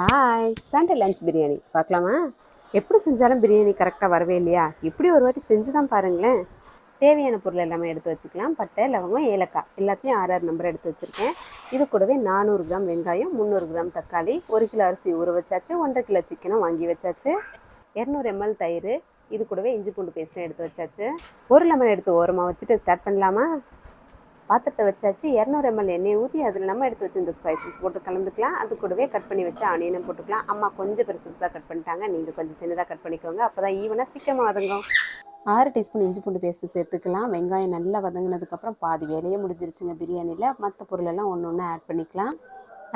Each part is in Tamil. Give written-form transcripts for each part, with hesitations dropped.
ஹாய், சண்டே லஞ்ச் பிரியாணி பார்க்கலாமா? எப்படி செஞ்சாலும் பிரியாணி கரெக்டாக வரவே இல்லையா? இப்படி ஒரு வாட்டி செஞ்சு தான் பாருங்களேன். தேவையான பொருள் எல்லாமே எடுத்து வச்சுக்கலாம். பட்டை, லவங்கம், ஏலக்காய் எல்லாத்தையும் 6 நம்பர் எடுத்து வச்சுருக்கேன். இது கூடவே 400 கிராம் வெங்காயம், 300 கிராம் தக்காளி, 1 கிலோ அரிசி ஊற வச்சாச்சு, 1.5 கிலோ சிக்கனும் வாங்கி வச்சாச்சு, 200 ml தயிர், இது கூடவே இஞ்சி பூண்டு பேஸ்ட்டும் எடுத்து வச்சாச்சு. ஒரு லெமன் எடுத்து ஓரமாக வச்சுட்டு ஸ்டார்ட் பண்ணலாமா? பாத்திரத்தை வச்சாச்சு. 200 ml எண்ணெய் ஊற்றி அதில் நம்ம எடுத்து வச்சு இந்த ஸ்பைசஸ் போட்டு கலந்துக்கலாம். அது கூடவே கட் பண்ணி வச்சு ஆனியனும் போட்டுக்கலாம். அம்மா கொஞ்சம் பெருசாக கட் பண்ணிட்டாங்க, நீங்கள் கொஞ்சம் சின்னதாக கட் பண்ணிக்கோங்க, அப்போ தான் ஈவனாக சீக்கிரமாக வதங்கும். 6 டீஸ்பூன் இஞ்சி பூண்டு பேஸ்ட்டு சேர்த்துக்கலாம். வெங்காயம் நல்லா வதங்கினதுக்கப்புறம் பாதி வேலையே முடிஞ்சிருச்சுங்க பிரியாணியில். மற்ற பொருளெல்லாம் ஒன்று ஒன்று ஆட் பண்ணிக்கலாம்.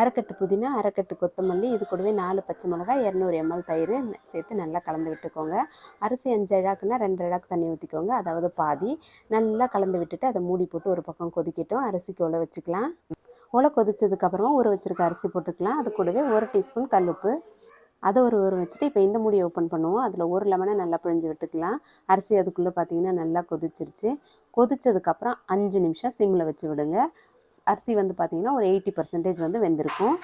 அரைக்கட்டு புதினா, அரைக்கட்டு கொத்தமல்லி, இது கூடவே 4 பச்சை மிளகாய், 200 ml தயிர் சேர்த்து நல்லா கலந்து விட்டுக்கோங்க. அரிசி 5 அழாக்குன்னா 2 அழாக்கு தண்ணி ஊற்றிக்கோங்க, அதாவது பாதி. நல்லா கலந்து விட்டுட்டு அதை மூடி போட்டு ஒரு பக்கம் கொதிக்கட்டும். அரிசிக்கு உலை வச்சுக்கலாம். உலை கொதிச்சதுக்கப்புறமா ஊற வச்சுருக்க அரிசி போட்டுக்கலாம். அது கூடவே 1 டீஸ்பூன் கல்லுப்பு, அதை ஊற வச்சுட்டு இப்போ இந்த மூடியை ஓப்பன் பண்ணுவோம். அதில் ஒரு லெமனை நல்லா பிழிஞ்சு விட்டுக்கலாம். அரிசி அதுக்குள்ளே பார்த்திங்கன்னா நல்லா கொதிச்சிருச்சு. கொதிச்சதுக்கப்புறம் 5 நிமிஷம் சிம்மில் வச்சு விடுங்க. அரிசி பார்த்திங்கன்னா ஒரு 80% வெந்திருக்கும்.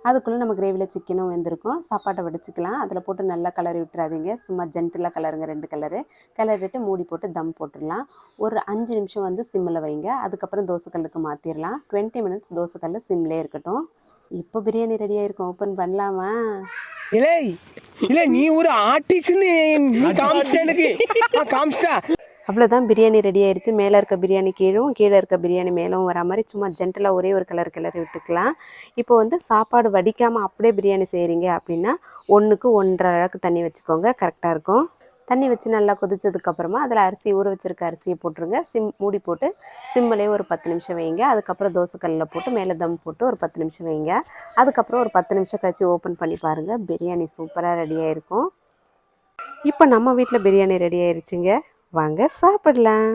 அதுக்குள்ளே நம்ம கிரேவியில் சிக்கனும் வெந்திருக்கும். சாப்பாட்டை வடிச்சிக்கலாம். அதில் போட்டு நல்லா கலரி விட்டுறாதீங்க, சும்மா ஜென்டிலாக கலருங்க. 2 கலரு கிளறிட்டு மூடி போட்டு தம் போட்டுடலாம். ஒரு 5 நிமிஷம் சிம்மில் வைங்க. அதுக்கப்புறம் தோசைக்கல்லுக்கு மாற்றிடலாம். 20 மினிட்ஸ் தோசைக்கல் சிம்மிலே இருக்கட்டும். இப்போ பிரியாணி ரெடியாக இருக்கும். ஓப்பன் பண்ணலாமா? இல்லை நீ ஒரு ஆர்டிஸ்ட்னு எனக்கு காமிச்சிட்டா. அவ்வளோதான், பிரியாணி ரெடி ஆயிடுச்சு. மேலே இருக்க பிரியாணி கீழும், கீழே இருக்க பிரியாணி மேலும் வரா மாதிரி சும்மா ஜென்டலாக ஒரே ஒரு கிளறி விட்டுக்கலாம். இப்போ சாப்பாடு வடிக்காமல் அப்படியே பிரியாணி செய்கிறீங்க அப்படின்னா 1க்கு 1.5 அழகு தண்ணி வச்சுக்கோங்க, கரெக்டாக இருக்கும். தண்ணி வச்சு நல்லா கொதிச்சதுக்கப்புறமா அதில் அரிசி ஊற வச்சுருக்க அரிசியை போட்டுருங்க. மூடி போட்டு சிம்மிலே ஒரு 10 நிமிஷம் வைங்க. அதுக்கப்புறம் தோசைக்கல்லில் போட்டு மேலே தம் போட்டு ஒரு 10 நிமிஷம் வைங்க. அதுக்கப்புறம் ஒரு 10 நிமிஷம் கழித்து ஓப்பன் பண்ணி பாருங்கள், பிரியாணி சூப்பராக ரெடியாக இருக்கும். இப்போ நம்ம வீட்டில் பிரியாணி ரெடி ஆயிடுச்சுங்க, வாங்க சாப்பிடலாம்.